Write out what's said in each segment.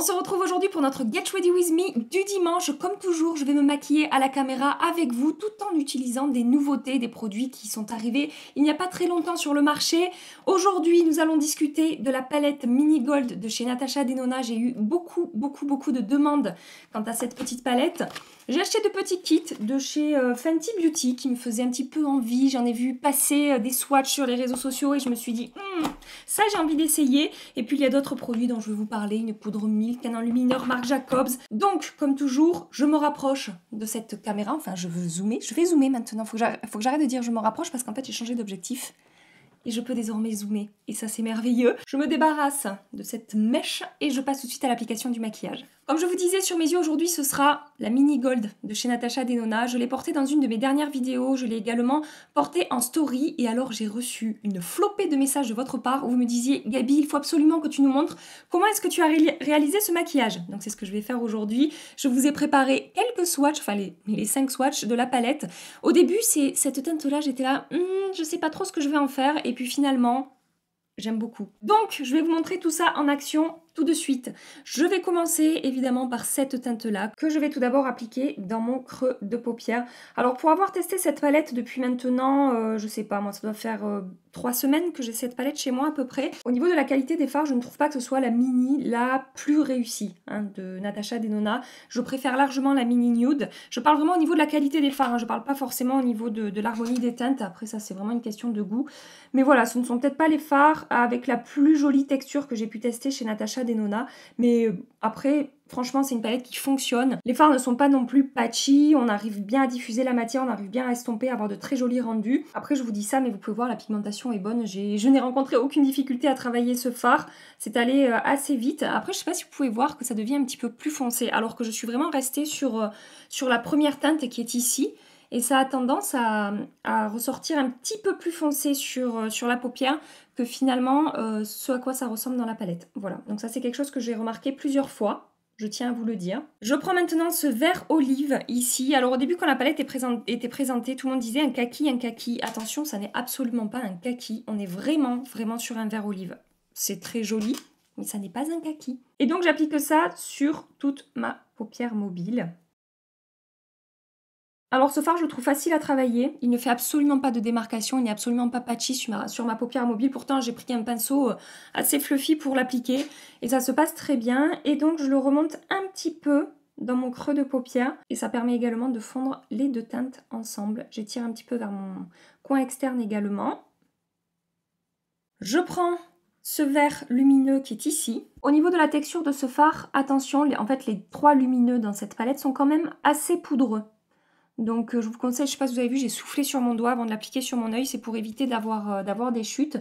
On se retrouve aujourd'hui pour notre Get Ready With Me du dimanche. Comme toujours, je vais me maquiller à la caméra avec vous tout en utilisant des nouveautés, des produits qui sont arrivés il n'y a pas très longtemps sur le marché. Aujourd'hui, nous allons discuter de la palette Mini Gold de chez Natasha Denona. J'ai eu beaucoup de demandes quant à cette petite palette. J'ai acheté de petits kits de chez Fenty Beauty qui me faisaient un petit peu envie. J'en ai vu passer des swatchs sur les réseaux sociaux et je me suis dit ça j'ai envie d'essayer. Et puis il y a d'autres produits dont je vais vous parler, une poudre Milk, un enlumineur Marc Jacobs. Donc comme toujours, je me rapproche de cette caméra. Enfin je veux zoomer, je vais zoomer maintenant. Faut que j'arrête de dire je me rapproche parce qu'en fait j'ai changé d'objectif. Et je peux désormais zoomer. Et ça, c'est merveilleux. Je me débarrasse de cette mèche et je passe tout de suite à l'application du maquillage. Comme je vous disais, sur mes yeux aujourd'hui, ce sera la Mini Gold de chez Natasha Denona. Je l'ai portée dans une de mes dernières vidéos. Je l'ai également portée en story. Et alors, j'ai reçu une flopée de messages de votre part où vous me disiez « Gabi, il faut absolument que tu nous montres comment est-ce que tu as réalisé ce maquillage ?» Donc, c'est ce que je vais faire aujourd'hui. Je vous ai préparé quelques swatchs, enfin les 5 swatchs de la palette. Au début, c'est cette teinte-là, j'étais là je sais pas trop ce que je vais en faire. Et puis finalement, j'aime beaucoup. Donc, je vais vous montrer tout ça en action tout de suite. Je vais commencer évidemment par cette teinte-là que je vais tout d'abord appliquer dans mon creux de paupière. Alors, pour avoir testé cette palette depuis maintenant, je sais pas, moi ça doit faire 3 semaines que j'ai cette palette chez moi à peu près. Au niveau de la qualité des fards, je ne trouve pas que ce soit la mini la plus réussie de Natasha Denona. Je préfère largement la mini nude. Je parle vraiment au niveau de la qualité des fards, je parle pas forcément au niveau de l'harmonie des teintes. Après ça, c'est vraiment une question de goût. Mais voilà, ce ne sont peut-être pas les fards avec la plus jolie texture que j'ai pu tester chez Natasha Denona. Mais après, franchement, c'est une palette qui fonctionne. Les fards ne sont pas non plus patchy. On arrive bien à diffuser la matière, on arrive bien à estomper, à avoir de très jolis rendus. Après, je vous dis ça, mais vous pouvez voir, la pigmentation est bonne. Je n'ai rencontré aucune difficulté à travailler ce fard. C'est allé assez vite. Après, je sais pas si vous pouvez voir que ça devient un petit peu plus foncé. Alors que je suis vraiment restée sur la première teinte qui est ici. Et ça a tendance à ressortir un petit peu plus foncé sur la paupière que finalement ce à quoi ça ressemble dans la palette. Voilà, donc ça c'est quelque chose que j'ai remarqué plusieurs fois. Je tiens à vous le dire. Je prends maintenant ce vert olive ici. Alors au début quand la palette était présentée, tout le monde disait un kaki, un kaki. Attention, ça n'est absolument pas un kaki. On est vraiment sur un vert olive. C'est très joli, mais ça n'est pas un kaki. Et donc j'applique ça sur toute ma paupière mobile. Alors ce fard, je le trouve facile à travailler. Il ne fait absolument pas de démarcation, il n'est absolument pas patchy sur ma paupière mobile. Pourtant, j'ai pris un pinceau assez fluffy pour l'appliquer et ça se passe très bien. Et donc, je le remonte un petit peu dans mon creux de paupière et ça permet également de fondre les deux teintes ensemble. J'étire un petit peu vers mon coin externe également. Je prends ce vert lumineux qui est ici. Au niveau de la texture de ce fard, attention, en fait, les 3 lumineux dans cette palette sont quand même assez poudreux. Donc je vous conseille, je ne sais pas si vous avez vu, j'ai soufflé sur mon doigt avant de l'appliquer sur mon œil, c'est pour éviter d'avoir des chutes.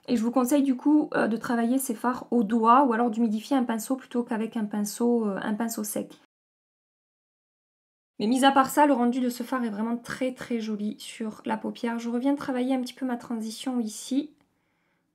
Et je vous conseille du coup de travailler ces fards au doigt ou alors d'humidifier un pinceau plutôt qu'avec un pinceau sec. Mais mis à part ça, le rendu de ce fard est vraiment très joli sur la paupière. Je reviens travailler un petit peu ma transition ici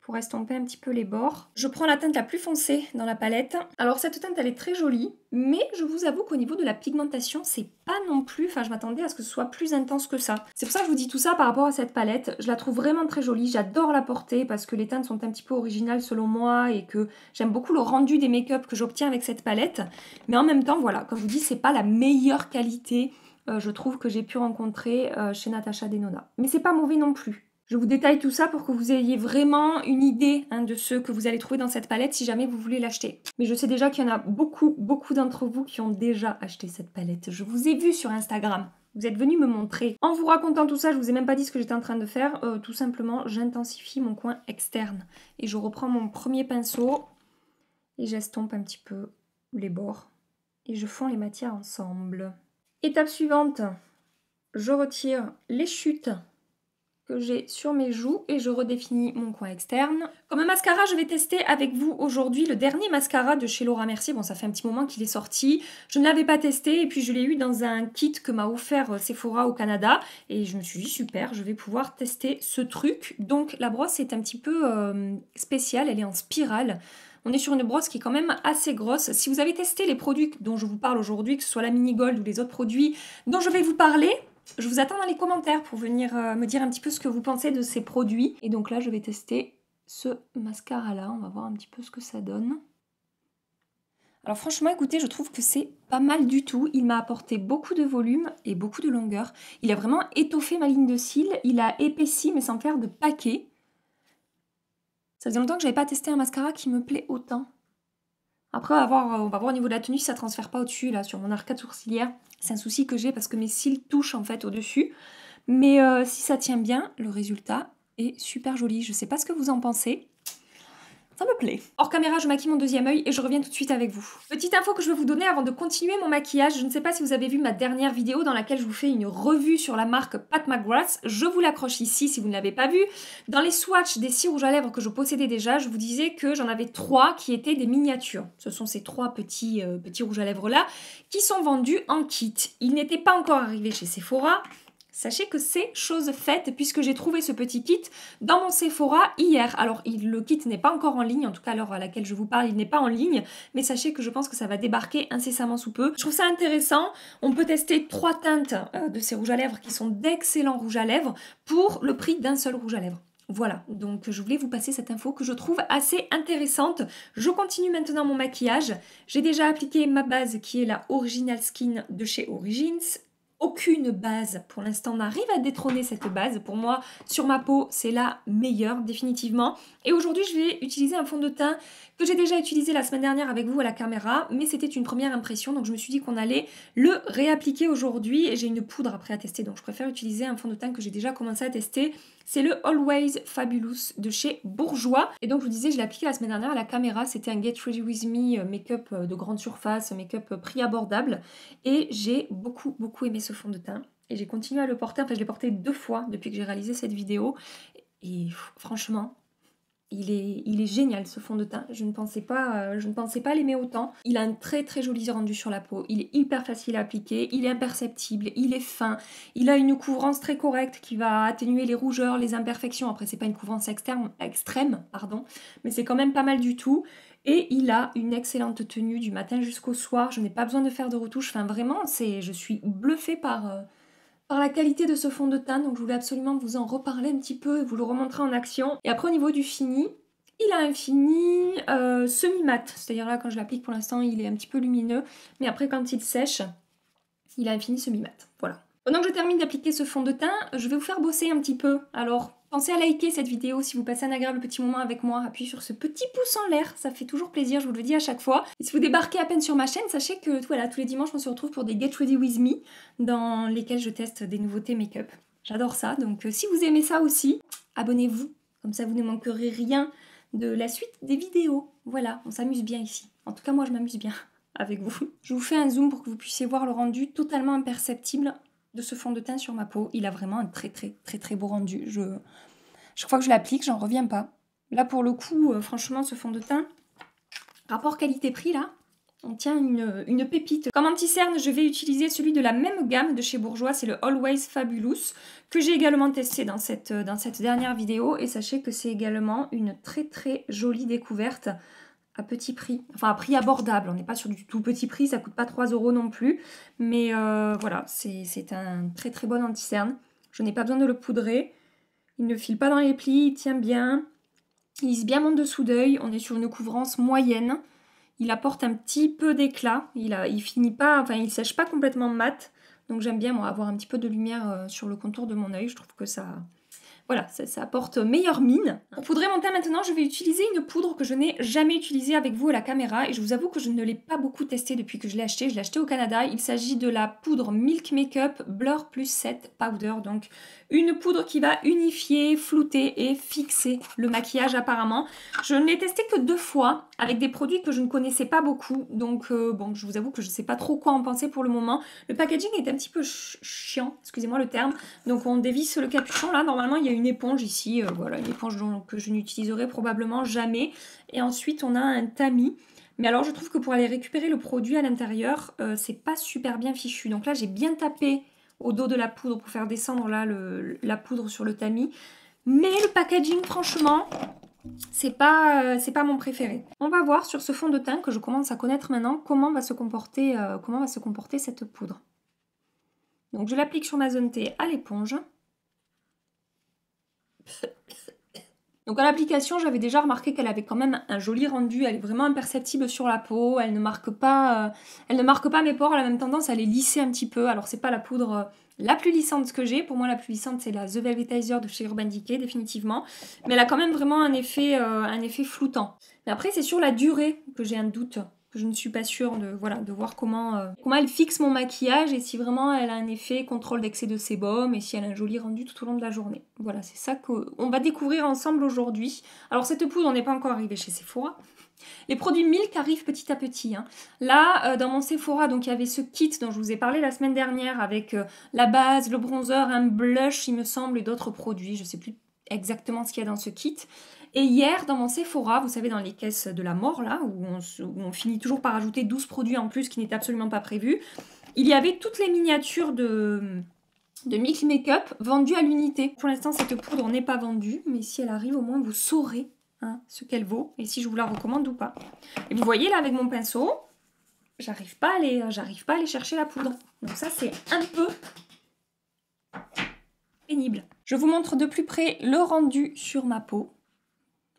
pour estomper un petit peu les bords. Je prends la teinte la plus foncée dans la palette. Alors cette teinte elle est très jolie, mais je vous avoue qu'au niveau de la pigmentation, c'est pas non plus, enfin je m'attendais à ce que ce soit plus intense que ça. C'est pour ça que je vous dis tout ça par rapport à cette palette. Je la trouve vraiment très jolie, j'adore la porter parce que les teintes sont un petit peu originales selon moi et que j'aime beaucoup le rendu des make-up que j'obtiens avec cette palette. Mais en même temps, voilà, comme je vous dis, c'est pas la meilleure qualité, je trouve, que j'ai pu rencontrer chez Natasha Denona. Mais c'est pas mauvais non plus. Je vous détaille tout ça pour que vous ayez vraiment une idée de ce que vous allez trouver dans cette palette si jamais vous voulez l'acheter. Mais je sais déjà qu'il y en a beaucoup d'entre vous qui ont déjà acheté cette palette. Je vous ai vu sur Instagram. Vous êtes venus me montrer. En vous racontant tout ça, je vous ai même pas dit ce que j'étais en train de faire. Tout simplement, j'intensifie mon coin externe. Et je reprends mon premier pinceau et j'estompe un petit peu les bords. Et je fonds les matières ensemble. Étape suivante, je retire les chutes que j'ai sur mes joues et je redéfinis mon coin externe. Comme mascara, je vais tester avec vous aujourd'hui le dernier mascara de chez Laura Mercier. Bon, ça fait un petit moment qu'il est sorti. Je ne l'avais pas testé et puis je l'ai eu dans un kit que m'a offert Sephora au Canada. Et je me suis dit, super, je vais pouvoir tester ce truc. Donc la brosse est un petit peu spéciale, elle est en spirale. On est sur une brosse qui est quand même assez grosse. Si vous avez testé les produits dont je vous parle aujourd'hui, que ce soit la Mini Gold ou les autres produits dont je vais vous parler, je vous attends dans les commentaires pour venir me dire un petit peu ce que vous pensez de ces produits. Et donc là, je vais tester ce mascara-là. On va voir un petit peu ce que ça donne. Alors franchement, écoutez, je trouve que c'est pas mal du tout. Il m'a apporté beaucoup de volume et beaucoup de longueur. Il a vraiment étoffé ma ligne de cils. Il a épaissi, mais sans faire de paquet. Ça faisait longtemps que j'avais pas testé un mascara qui me plaît autant. Après, on va voir au niveau de la tenue si ça transfère pas au-dessus, là, sur mon arcade sourcilière. C'est un souci que j'ai parce que mes cils touchent en fait au-dessus. Mais si ça tient bien, le résultat est super joli. Je sais pas ce que vous en pensez. Ça me plaît. Hors caméra, je maquille mon deuxième œil et je reviens tout de suite avec vous. Petite info que je veux vous donner avant de continuer mon maquillage. Je ne sais pas si vous avez vu ma dernière vidéo dans laquelle je vous fais une revue sur la marque Pat McGrath. Je vous l'accroche ici si vous ne l'avez pas vu. Dans les swatchs des 6 rouges à lèvres que je possédais déjà, je vous disais que j'en avais 3 qui étaient des miniatures. Ce sont ces 3 petits rouges à lèvres là qui sont vendus en kit. Ils n'étaient pas encore arrivés chez Sephora. Sachez que c'est chose faite puisque j'ai trouvé ce petit kit dans mon Sephora hier. Alors le kit n'est pas encore en ligne, en tout cas à l'heure à laquelle je vous parle, il n'est pas en ligne, mais sachez que je pense que ça va débarquer incessamment sous peu. Je trouve ça intéressant, on peut tester 3 teintes de ces rouges à lèvres qui sont d'excellents rouges à lèvres pour le prix d'un seul rouge à lèvres. Voilà, donc je voulais vous passer cette info que je trouve assez intéressante. Je continue maintenant mon maquillage. J'ai déjà appliqué ma base qui est la Original Skin de chez Origins. Aucune base pour l'instant n'arrive à détrôner cette base. Pour moi, sur ma peau, c'est la meilleure, définitivement. Et aujourd'hui, je vais utiliser un fond de teint que j'ai déjà utilisé la semaine dernière avec vous à la caméra, mais c'était une première impression, donc je me suis dit qu'on allait le réappliquer aujourd'hui. Et j'ai une poudre après à tester, donc je préfère utiliser un fond de teint que j'ai déjà commencé à tester. C'est le Always Fabulous de chez Bourjois. Et donc je vous disais, je l'ai appliqué la semaine dernière à la caméra. C'était un Get Ready With Me make-up de grande surface, make-up prix abordable. Et j'ai beaucoup aimé ce fond de teint. Et j'ai continué à le porter. Enfin, je l'ai porté 2 fois depuis que j'ai réalisé cette vidéo. Et franchement, il est génial ce fond de teint. Je ne pensais pas l'aimer autant. Il a un très joli rendu sur la peau. Il est hyper facile à appliquer. Il est imperceptible. Il est fin. Il a une couvrance très correcte qui va atténuer les rougeurs, les imperfections. Après, c'est pas une couvrance extrême, mais c'est quand même pas mal du tout. Et il a une excellente tenue du matin jusqu'au soir. Je n'ai pas besoin de faire de retouches. Enfin, vraiment, je suis bluffée par la qualité de ce fond de teint, donc je voulais absolument vous en reparler un petit peu et vous le remontrer en action. Et après au niveau du fini, il a un fini semi-mat, c'est-à-dire là quand je l'applique pour l'instant il est un petit peu lumineux, mais après quand il sèche, il a un fini semi-mat, voilà. Pendant que je termine d'appliquer ce fond de teint, je vais vous faire bosser un petit peu, alors pensez à liker cette vidéo si vous passez un agréable petit moment avec moi. Appuyez sur ce petit pouce en l'air, ça fait toujours plaisir, je vous le dis à chaque fois. Et si vous débarquez à peine sur ma chaîne, sachez que voilà, tous les dimanches, on se retrouve pour des Get Ready With Me dans lesquels je teste des nouveautés make-up. J'adore ça, donc si vous aimez ça aussi, abonnez-vous. Comme ça, vous ne manquerez rien de la suite des vidéos. Voilà, on s'amuse bien ici. En tout cas, moi, je m'amuse bien avec vous. Je vous fais un zoom pour que vous puissiez voir le rendu totalement imperceptible de ce fond de teint sur ma peau. Il a vraiment un très beau rendu. Chaque fois que je l'applique, j'en reviens pas. Là, pour le coup, franchement, ce fond de teint, rapport qualité-prix, là, on tient une pépite. Comme anti-cerne, je vais utiliser celui de la même gamme de chez Bourjois, c'est le Always Fabulous, que j'ai également testé dans cette dernière vidéo. Et sachez que c'est également une très jolie découverte à petit prix, enfin à prix abordable. On n'est pas sur du tout petit prix, ça coûte pas 3 € non plus. Mais voilà, c'est un très bon anti-cerne. Je n'ai pas besoin de le poudrer. Il ne file pas dans les plis, il tient bien. Il lisse bien mon dessous d'œil. On est sur une couvrance moyenne. Il apporte un petit peu d'éclat. Il finit pas, enfin il sèche pas complètement mat. Donc j'aime bien moi avoir un petit peu de lumière sur le contour de mon œil. Je trouve que ça apporte meilleure mine. Pour poudrer mon teint maintenant, je vais utiliser une poudre que je n'ai jamais utilisée avec vous à la caméra. Et je vous avoue que je ne l'ai pas beaucoup testée depuis que je l'ai acheté. Je l'ai acheté au Canada. Il s'agit de la poudre Milk Makeup Blur Plus 7 Powder. Donc une poudre qui va unifier, flouter et fixer le maquillage apparemment. Je ne l'ai testé que 2 fois avec des produits que je ne connaissais pas beaucoup. Donc bon, je vous avoue que je ne sais pas trop quoi en penser pour le moment. Le packaging est un petit peu chiant, excusez-moi le terme. Donc on dévisse le capuchon là. Normalement il y a une éponge ici, voilà, une éponge que je n'utiliserai probablement jamais. Et ensuite on a un tamis. Mais alors je trouve que pour aller récupérer le produit à l'intérieur, c'est pas super bien fichu. Donc là j'ai bien tapé au dos de la poudre pour faire descendre là la poudre sur le tamis. Mais le packaging franchement, c'est pas mon préféré. On va voir sur ce fond de teint que je commence à connaître maintenant comment va se comporter cette poudre. Donc je l'applique sur ma zone T à l'éponge. Donc à l'application, j'avais déjà remarqué qu'elle avait quand même un joli rendu, elle est vraiment imperceptible sur la peau, elle ne marque pas mes pores, elle a même tendance à les lisser un petit peu. Alors c'est pas la poudre la plus lissante que j'ai, pour moi la plus lissante c'est la The Velvetizer de chez Urban Decay définitivement, mais elle a quand même vraiment un effet floutant. Mais après c'est sur la durée que j'ai un doute. Je ne suis pas sûre de voir comment elle fixe mon maquillage et si vraiment elle a un effet contrôle d'excès de sébum et si elle a un joli rendu tout au long de la journée. Voilà, c'est ça qu'on va découvrir ensemble aujourd'hui. Alors cette poudre, on n'est pas encore arrivé chez Sephora. Les produits Milk arrivent petit à petit. Hein. Là, dans mon Sephora, donc il y avait ce kit dont je vous ai parlé la semaine dernière avec la base, le bronzer, un blush, il me semble, et d'autres produits. Je ne sais plus exactement ce qu'il y a dans ce kit. Et hier, dans mon Sephora, vous savez, dans les caisses de la mort, là, où on finit toujours par ajouter 12 produits en plus qui n'étaient absolument pas prévus, il y avait toutes les miniatures de Milk Makeup vendues à l'unité. Pour l'instant, cette poudre n'est pas vendue, mais si elle arrive, au moins, vous saurez ce qu'elle vaut et si je vous la recommande ou pas. Et vous voyez, là, avec mon pinceau, j'arrive pas à aller chercher la poudre. Donc ça, c'est un peu pénible. Je vous montre de plus près le rendu sur ma peau.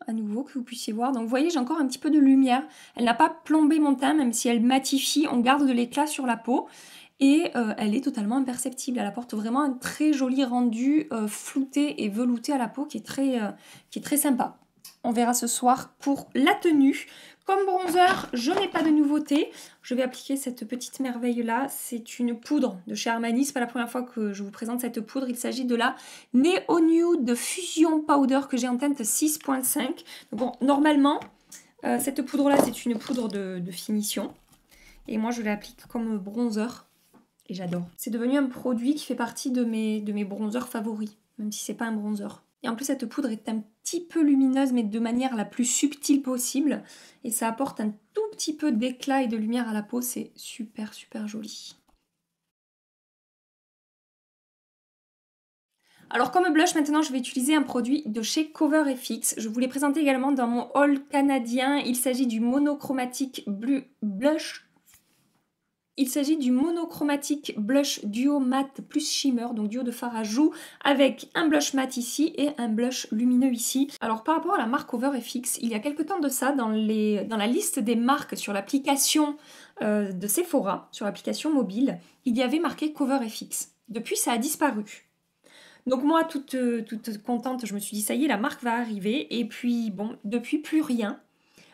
À nouveau, que vous puissiez voir. Donc vous voyez, j'ai encore un petit peu de lumière. Elle n'a pas plombé mon teint, même si elle matifie, on garde de l'éclat sur la peau. Et elle est totalement imperceptible. Elle apporte vraiment un très joli rendu flouté et velouté à la peau qui est très sympa. On verra ce soir pour la tenue. Comme bronzer, je n'ai pas de nouveauté. Je vais appliquer cette petite merveille-là. C'est une poudre de chez Armani. Ce n'est pas la première fois que je vous présente cette poudre. Il s'agit de la Neo Nude Fusion Powder que j'ai en teinte 6.5. Donc bon, normalement, cette poudre-là, c'est une poudre de finition. Et moi, je l'applique comme bronzer. Et j'adore. C'est devenu un produit qui fait partie de mes bronzers favoris, même si c'est pas un bronzer. Et en plus, cette poudre est un petit peu lumineuse, mais de manière la plus subtile possible. Et ça apporte un tout petit peu d'éclat et de lumière à la peau. C'est super, super joli. Alors comme blush, maintenant, je vais utiliser un produit de chez Cover FX. Je vous l'ai présenté également dans mon haul canadien. Il s'agit du monochromatique blush. Il s'agit du monochromatique blush duo matte plus shimmer, donc duo de fard à joues, avec un blush mat ici et un blush lumineux ici. Alors par rapport à la marque Cover FX, il y a quelques temps de ça, dans la liste des marques sur l'application de Sephora, sur l'application mobile, il y avait marqué Cover FX. Depuis, ça a disparu. Donc moi, toute contente, je me suis dit, ça y est, la marque va arriver. Et puis, bon, depuis, plus rien.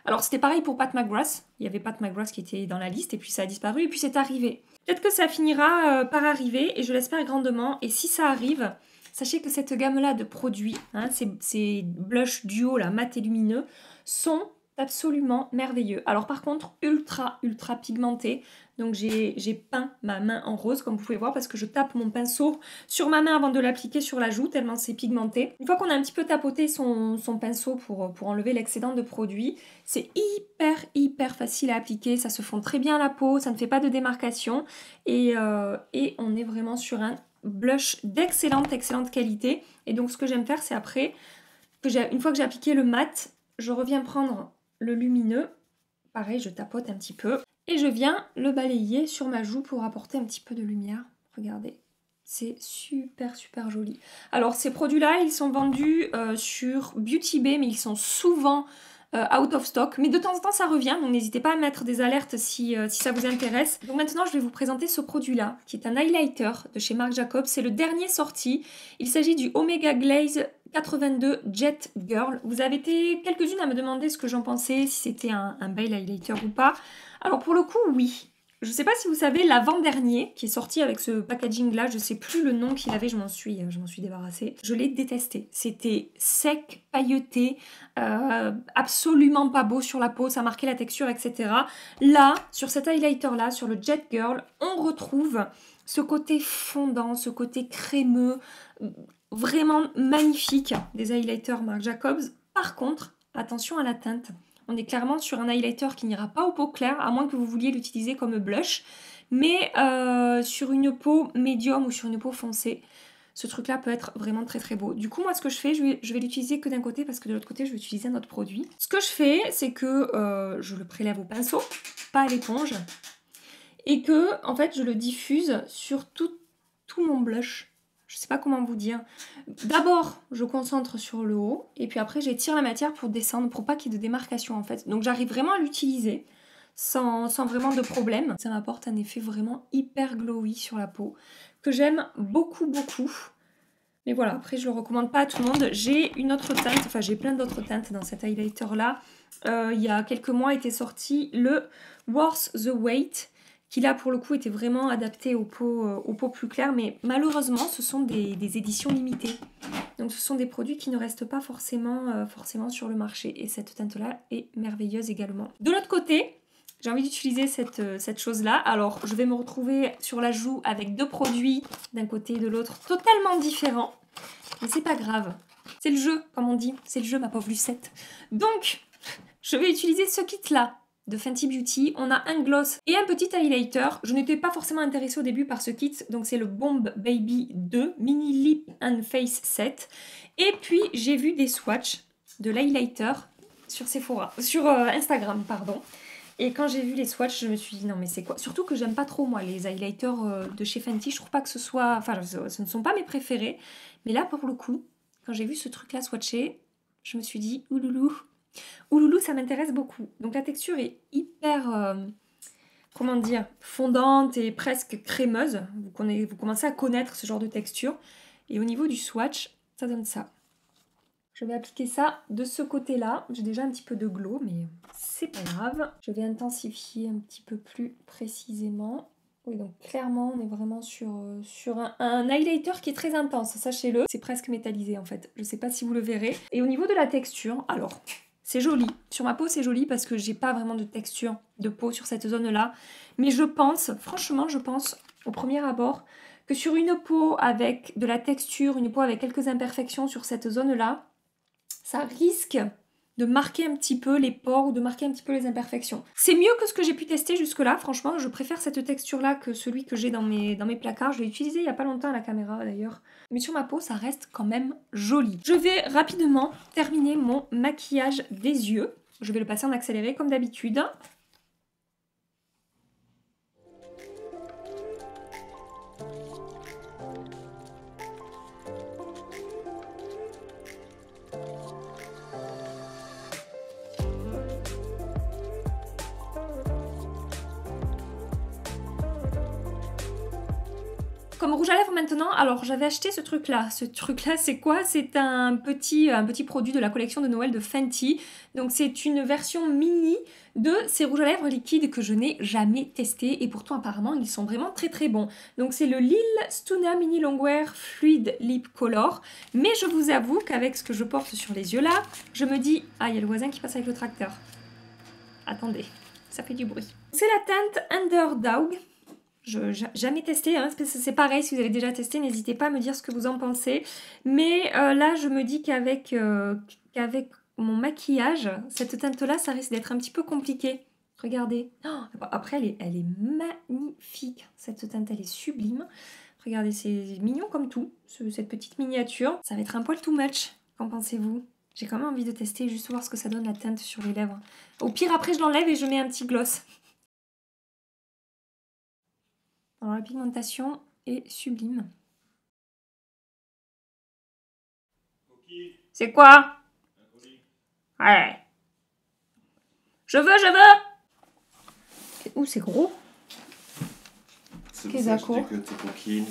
Alors c'était pareil pour Pat McGrath, il y avait Pat McGrath qui était dans la liste et puis ça a disparu et puis c'est arrivé. Peut-être que ça finira par arriver et je l'espère grandement et si ça arrive, sachez que cette gamme-là de produits, ces blush duo là, mat et lumineux, sont absolument merveilleux. Alors par contre, ultra pigmentés. Donc j'ai peint ma main en rose comme vous pouvez voir parce que je tape mon pinceau sur ma main avant de l'appliquer sur la joue tellement c'est pigmenté. Une fois qu'on a un petit peu tapoté son pinceau pour enlever l'excédent de produit, c'est hyper facile à appliquer. Ça se fond très bien à la peau, ça ne fait pas de démarcation et on est vraiment sur un blush d'excellente qualité. Et donc ce que j'aime faire c'est après, une fois que j'ai appliqué le mat, je reviens prendre le lumineux. Pareil, je tapote un petit peu. Et je viens le balayer sur ma joue pour apporter un petit peu de lumière. Regardez, c'est super joli. Alors ces produits-là, ils sont vendus sur Beauty Bay, mais ils sont souvent out of stock. Mais de temps en temps, ça revient, donc n'hésitez pas à mettre des alertes si ça vous intéresse. Donc maintenant, je vais vous présenter ce produit-là, qui est un highlighter de chez Marc Jacobs. C'est le dernier sorti. Il s'agit du Omega Glaze 82 Jet Girl. Vous avez été quelques-unes à me demander ce que j'en pensais, si c'était un bel highlighter ou pas. Alors pour le coup, oui. Je ne sais pas si vous savez, l'avant-dernier qui est sorti avec ce packaging là, je ne sais plus le nom qu'il avait, je m'en suis débarrassée. Je l'ai détesté. C'était sec, pailleté, absolument pas beau sur la peau, ça marquait la texture, etc. Là, sur cet highlighter là, sur le Jet Girl, on retrouve ce côté fondant, ce côté crémeux, vraiment magnifique des highlighters Marc Jacobs. Par contre, attention à la teinte. On est clairement sur un highlighter qui n'ira pas aux peaux claires, à moins que vous vouliez l'utiliser comme blush. Mais sur une peau médium ou sur une peau foncée, ce truc-là peut être vraiment très beau. Du coup, moi, ce que je fais, je vais l'utiliser que d'un côté parce que de l'autre côté, je vais utiliser un autre produit. Ce que je fais, c'est que je le prélève au pinceau, pas à l'éponge, et que, en fait, je le diffuse sur tout mon blush. Je sais pas comment vous dire. D'abord, je concentre sur le haut et puis après, j'étire la matière pour descendre, pour pas qu'il y ait de démarcation en fait. Donc j'arrive vraiment à l'utiliser sans vraiment de problème. Ça m'apporte un effet vraiment hyper glowy sur la peau que j'aime beaucoup, beaucoup. Mais voilà, après je le recommande pas à tout le monde. J'ai une autre teinte, enfin j'ai plein d'autres teintes dans cet highlighter là. Il y a quelques mois était sorti le Worth the Wait, qui là pour le coup était vraiment adapté aux peaux plus claires, mais malheureusement ce sont des éditions limitées. Donc ce sont des produits qui ne restent pas forcément sur le marché, et cette teinte là est merveilleuse également. De l'autre côté, j'ai envie d'utiliser cette chose-là. Alors, je vais me retrouver sur la joue avec deux produits d'un côté et de l'autre totalement différents. Mais c'est pas grave. C'est le jeu, comme on dit. C'est le jeu, ma pauvre Lucette. Donc, je vais utiliser ce kit-là de Fenty Beauty. On a un gloss et un petit highlighter. Je n'étais pas forcément intéressée au début par ce kit. Donc, c'est le Bomb Baby 2 Mini Lip and Face Set. Et puis, j'ai vu des swatchs de l'highlighter sur Sephora, sur Instagram, pardon. Et quand j'ai vu les swatchs, je me suis dit non mais c'est quoi? Surtout que j'aime pas trop moi les highlighters de chez Fenty, je trouve pas que ce soit... Enfin ce ne sont pas mes préférés. Mais là pour le coup, quand j'ai vu ce truc là swatché, je me suis dit ouloulou, ouloulou ça m'intéresse beaucoup. Donc la texture est hyper, comment dire, fondante et presque crémeuse. Vous commencez à connaître ce genre de texture. Et au niveau du swatch, ça donne ça. Je vais appliquer ça de ce côté-là. J'ai déjà un petit peu de glow, mais c'est pas grave. Je vais intensifier un petit peu plus précisément. Oui, donc clairement, on est vraiment sur un highlighter qui est très intense, sachez-le. C'est presque métallisé en fait. Je sais pas si vous le verrez. Et au niveau de la texture, alors, c'est joli. Sur ma peau, c'est joli parce que j'ai pas vraiment de texture de peau sur cette zone-là. Mais je pense, franchement, je pense, au premier abord, que sur une peau avec de la texture, une peau avec quelques imperfections sur cette zone-là, ça risque de marquer un petit peu les pores ou de marquer un petit peu les imperfections. C'est mieux que ce que j'ai pu tester jusque-là, franchement, je préfère cette texture-là que celui que j'ai dans mes placards. Je l'ai utilisé il n'y a pas longtemps à la caméra d'ailleurs. Mais sur ma peau, ça reste quand même joli. Je vais rapidement terminer mon maquillage des yeux. Je vais le passer en accéléré comme d'habitude. Comme rouge à lèvres maintenant, alors j'avais acheté ce truc là. Ce truc là c'est quoi? C'est un petit produit de la collection de Noël de Fenty. Donc c'est une version mini de ces rouges à lèvres liquides que je n'ai jamais testé. Et pourtant apparemment ils sont vraiment très très bons. Donc c'est le Lil Stuna Mini Longwear Fluid Lip Color. Mais je vous avoue qu'avec ce que je porte sur les yeux là, je me dis... Ah, il y a le voisin qui passe avec le tracteur. Attendez, ça fait du bruit. C'est la teinte Underdog. Je jamais testé, hein, c'est pareil, si vous avez déjà testé, n'hésitez pas à me dire ce que vous en pensez. Mais là, je me dis qu'avec mon maquillage, cette teinte-là, ça risque d'être un petit peu compliqué. Regardez. Oh, après, elle est magnifique. Cette teinte, elle est sublime. Regardez, c'est mignon comme tout, cette petite miniature. Ça va être un poil too much. Qu'en pensez-vous? J'ai quand même envie de tester, juste voir ce que ça donne la teinte sur les lèvres. Au pire, après, je l'enlève et je mets un petit gloss. Alors la pigmentation est sublime. C'est quoi? Ouais. Je veux. Ouh, c'est gros. C'est pour ça que je dis que t'es coquine.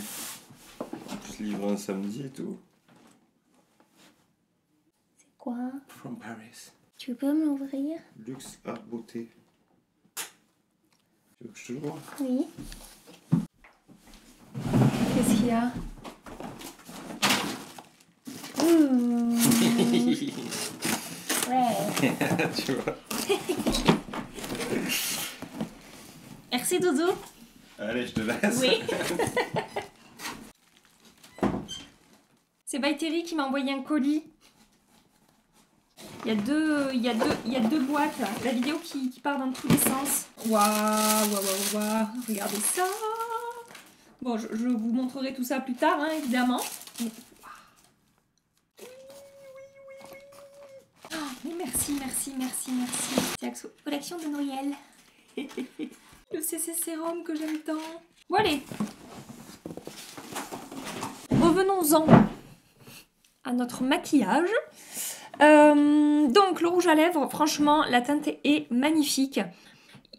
En plus, livré un samedi et tout. C'est quoi? From Paris. Tu peux me l'ouvrir? Luxe, art, beauté. Tu veux que je te l'ouvre? Oui. Qu'est-ce qu'il y a? Ouais. Tu vois. Merci Dodo. Allez, je te laisse. Oui. C'est by Terry qui m'a envoyé un colis. Il y a deux boîtes là. La vidéo qui part dans tous les sens. Waouh. Regardez ça. Bon, je vous montrerai tout ça plus tard, hein, évidemment. Mais, oh, mais merci. C'est la collection de Noël. Le CC Sérum que j'aime tant. Bon allez. revenons-en à notre maquillage. Donc le rouge à lèvres, franchement, la teinte est magnifique.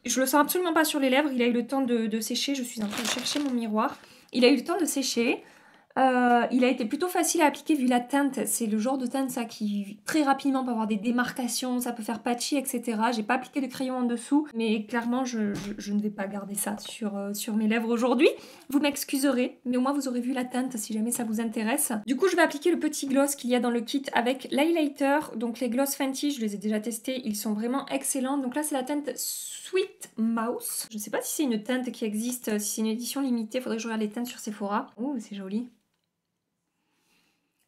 Je le sens absolument pas sur les lèvres, il a eu le temps de sécher. Je suis en train de chercher mon miroir. Il a eu le temps de sécher. Il a été plutôt facile à appliquer vu la teinte. C'est le genre de teinte ça qui très rapidement peut avoir des démarcations, ça peut faire patchy, etc. J'ai pas appliqué de crayon en dessous, mais clairement je ne vais pas garder ça sur mes lèvres aujourd'hui. Vous m'excuserez, mais au moins vous aurez vu la teinte si jamais ça vous intéresse. Du coup je vais appliquer le petit gloss qu'il y a dans le kit avec l'highlighter. Donc les gloss Fenty, je les ai déjà testés, ils sont vraiment excellents. Donc là c'est la teinte Sweet Mouse. Je sais pas si c'est une teinte qui existe, si c'est une édition limitée, faudrait que je regarde les teintes sur Sephora. Oh c'est joli.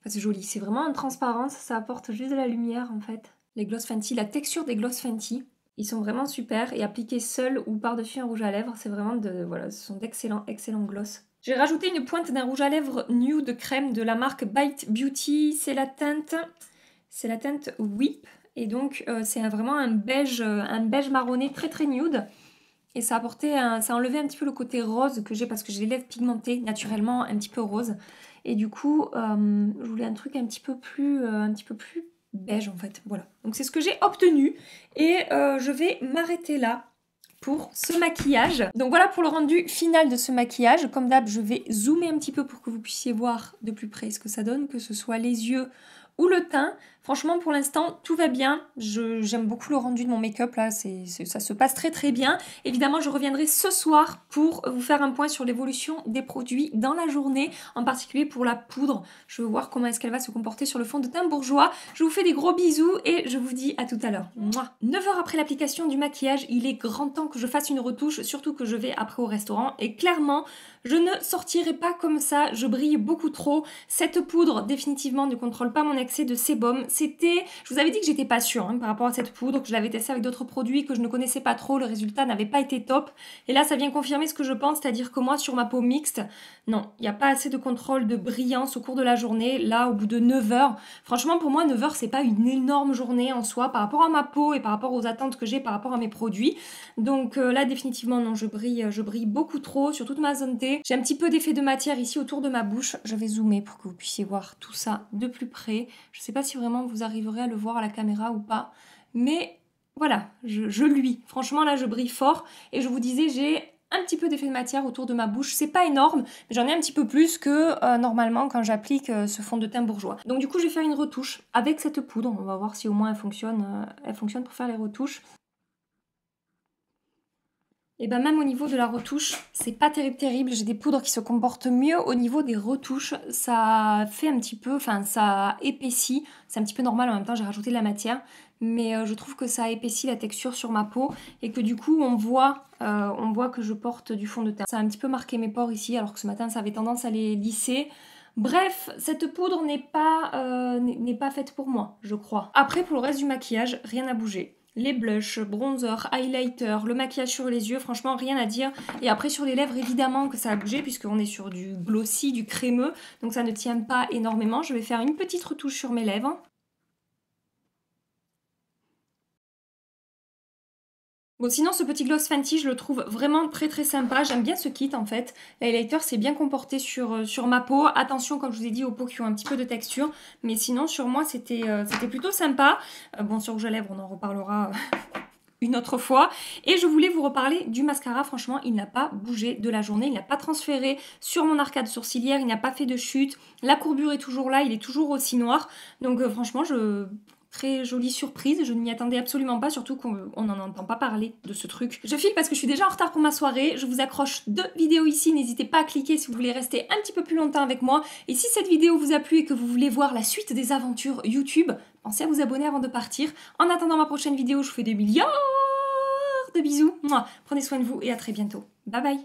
C'est joli, c'est vraiment en transparence, ça apporte juste de la lumière en fait. Les gloss Fenty, la texture des gloss Fenty, ils sont vraiment super et appliqués seuls ou par-dessus un rouge à lèvres, c'est vraiment voilà, ce sont d'excellents gloss. J'ai rajouté une pointe d'un rouge à lèvres nude crème de la marque Bite Beauty, c'est la teinte Whip et donc c'est vraiment un beige marronné très nude. Et ça a enlevé un petit peu le côté rose que j'ai parce que j'ai les lèvres pigmentées naturellement un petit peu rose. Et du coup, je voulais un truc un petit peu plus beige en fait. Voilà. Donc c'est ce que j'ai obtenu. Et je vais m'arrêter là pour ce maquillage. Donc voilà pour le rendu final de ce maquillage. Comme d'hab, je vais zoomer un petit peu pour que vous puissiez voir de plus près ce que ça donne, que ce soit les yeux ou le teint. Franchement, pour l'instant, tout va bien. J'aime beaucoup le rendu de mon make-up, là. Ça se passe très bien. Évidemment, je reviendrai ce soir pour vous faire un point sur l'évolution des produits dans la journée, en particulier pour la poudre. Je veux voir comment est-ce qu'elle va se comporter sur le fond de teint bourgeois. Je vous fais des gros bisous et je vous dis à tout à l'heure. 9 heures après l'application du maquillage, il est grand temps que je fasse une retouche, surtout que je vais après au restaurant. Et clairement, je ne sortirai pas comme ça. Je brille beaucoup trop. Cette poudre, définitivement, ne contrôle pas mon excès de sébum. Je vous avais dit que j'étais pas sûre par rapport à cette poudre, que je l'avais testée avec d'autres produits, que je ne connaissais pas trop, le résultat n'avait pas été top. Et là, ça vient confirmer ce que je pense, c'est-à-dire que moi, sur ma peau mixte, non, il n'y a pas assez de contrôle de brillance au cours de la journée. Là, au bout de 9 heures, franchement, pour moi, 9 heures, c'est pas une énorme journée en soi par rapport à ma peau et par rapport aux attentes que j'ai par rapport à mes produits. Donc là, définitivement, non, je brille beaucoup trop sur toute ma zone T. J'ai un petit peu d'effet de matière ici autour de ma bouche. Je vais zoomer pour que vous puissiez voir tout ça de plus près. Je sais pas si vraiment vous arriverez à le voir à la caméra ou pas, mais voilà, je luis. Franchement, là, je brille fort et je vous disais, j'ai un petit peu d'effet de matière autour de ma bouche. C'est pas énorme, mais j'en ai un petit peu plus que normalement quand j'applique ce fond de teint bourgeois. Donc du coup, je vais faire une retouche avec cette poudre. On va voir si au moins elle fonctionne pour faire les retouches. Et ben même au niveau de la retouche, c'est pas terrible. J'ai des poudres qui se comportent mieux au niveau des retouches. Ça fait un petit peu, enfin ça épaissit. C'est un petit peu normal, en même temps j'ai rajouté de la matière. Mais je trouve que ça épaissit la texture sur ma peau. Et que du coup on voit que je porte du fond de teint. Ça a un petit peu marqué mes pores ici, alors que ce matin ça avait tendance à les lisser. Bref, cette poudre n'est pas faite pour moi, je crois. Après, pour le reste du maquillage, rien n'a bougé. Les blushs, bronzer, highlighter, le maquillage sur les yeux, franchement rien à dire. Et après sur les lèvres, évidemment que ça a bougé puisqu'on est sur du glossy, du crémeux. Donc ça ne tient pas énormément. Je vais faire une petite retouche sur mes lèvres. Bon, sinon ce petit gloss Fenty, je le trouve vraiment très sympa. J'aime bien ce kit en fait. L'highlighter s'est bien comporté sur ma peau. Attention, comme je vous ai dit, aux peaux qui ont un petit peu de texture. Mais sinon, sur moi, c'était plutôt sympa. Bon, sur rouge à lèvres, on en reparlera une autre fois. Et je voulais vous reparler du mascara. Franchement, il n'a pas bougé de la journée. Il n'a pas transféré sur mon arcade sourcilière. Il n'a pas fait de chute. La courbure est toujours là. Il est toujours aussi noir. Donc franchement, très jolie surprise, je ne m'y attendais absolument pas, surtout qu'on n'en entend pas parler de ce truc. Je file parce que je suis déjà en retard pour ma soirée, je vous accroche 2 vidéos ici, n'hésitez pas à cliquer si vous voulez rester un petit peu plus longtemps avec moi. Et si cette vidéo vous a plu et que vous voulez voir la suite des aventures YouTube, pensez à vous abonner avant de partir. En attendant ma prochaine vidéo, je vous fais des milliards de bisous. Prenez soin de vous et à très bientôt. Bye bye.